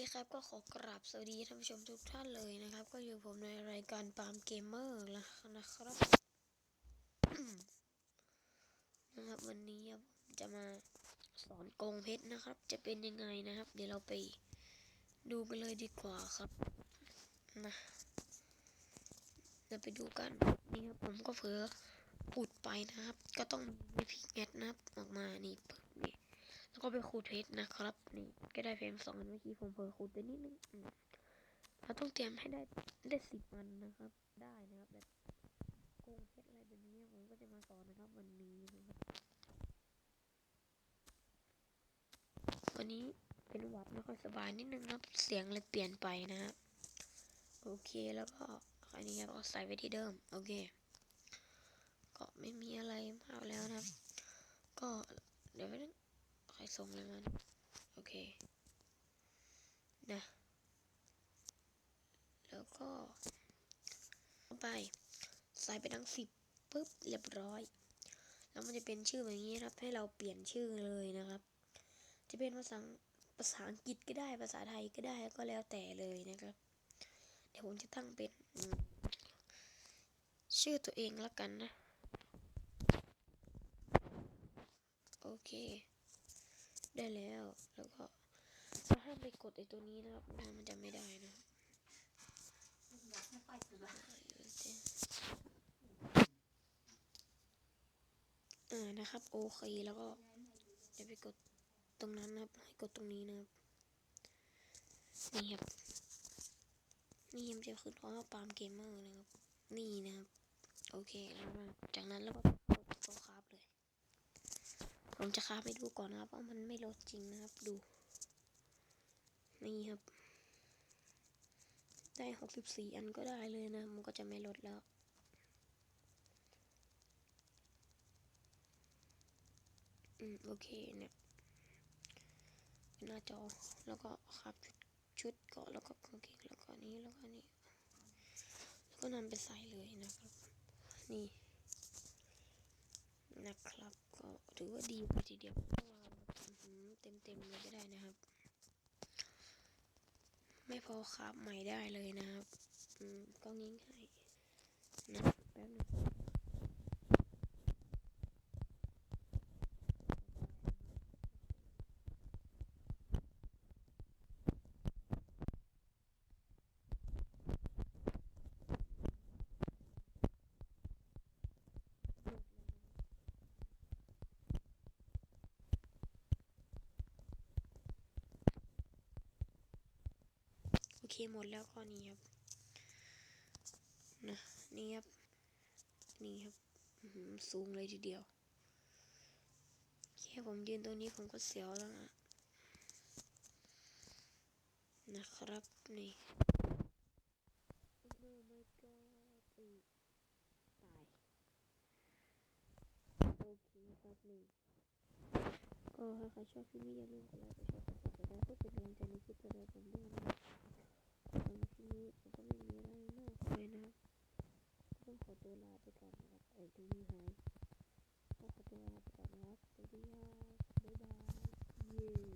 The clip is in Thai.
ครับก็ขอกราบสวัสดีท่านผู้ชมทุกท่านเลยนะครับก็อยู่ผมในรายการปาล์มเกมเมอร์นะครับนะครับวันนี้จะมาสอนโกงเพชรนะครับจะเป็นยังไงนะครับเดี๋ยวเราไปดูกันเลยดีกว่าครับนะเราไปดูกันนี่ครับผมก็เผลอขุดไปนะครับก็ต้องมีพิกแอดนะครับออกมานี่ปึ๊บนี่แล้วก็ไปขุดเพชรนะครับนี่ก็ได้เพม2 อันเมื่อกี้ผมเผลอขุดไปนิดนึงเราต้องเตรียมให้ได้10 อันนะครับได้นะครับแบบโกงเพชรอะไรแบบนี้ผมก็จะมาสอนนะครับวันนี้นะครับวันนี้เป็นหวัดไม่ค่อยสบายนิดนึงครับเสียงเลยเปลี่ยนไปนะครับโอเคแล้วก็อันนี้ครับก็ใส่ไว้ที่เดิมโอเคก็ไม่มีอะไรมากแล้วนะครับก็เดี๋ยวใครส่งเลยมันโอเคนะแล้วก็ไปใส่ไปทั้ง10ปุ๊บเรียบร้อยแล้วมันจะเป็นชื่อแบบนี้ครับให้เราเปลี่ยนชื่อเลยนะครับจะเป็นภาษาอังกฤษก็ได้ภาษาไทยก็ได้ก็แล้วแต่เลยนะครับเดี๋ยวผมจะตั้งเป็นชื่อตัวเองแล้วกันนะโอเคได้แล้วก็เราห้ามไปกดไอ้ตัวนี้นะครับมันจะไม่ได้นะนะครับโอเคแล้วก็จะไปกดตรงนั้นนะครับให้กดตรงนี้นะครับนี่ครับนี่มันจะขึ้นว่าปาล์มเกมเมอร์นะครับนี่นะครับโอเคแล้วจากนั้นแล้วก็ตัวคราฟเลยผมจะคราฟให้ดูก่อนนะครับว่ามันไม่ลดจริงนะครับดูนี่ครับได้64 อันก็ได้เลยนะมันก็จะไม่ลดแล้วโอเคเนี่ยหน้าจอแล้วก็ครับชุดเกาะแล้วก็กางเกงแล้วก็นี้แล้วก็นี่แล้วก็นำไปใส่เลยนะครับนี่นะครับก็ถือว่าดีไปทีเดียวเต็มเลยก็ได้นะครับไม่พอครับใหม่ได้เลยนะครับก็ง่ายๆนะแป๊บนึงโอเคหมดแล้วข้อนี้ครับนะนี่ครับนี่ครับสูงเลยทีเดียวแค่ผมยืนตรงนี้ผมก็เสียวแล้วนะครับนี่โอ้ my god ตายโอเคครับนี่ก็ถ้าใครชอบคลิปนี้อย่าลืมกดไลค์กดแชร์กดติดตามเพื่อเป็นกำลังใจในคลิปต่อไปผมด้วยนะครับสำหรับคลิปนี้ผมก็ไม่มีอะไรมากเลยนะครับต้องขอตัวลาไปก่อนนะครับถึงมือหายก็ขอตัวลาไปก่อนนะครับสวัสดีครับบ๊ายบายเย้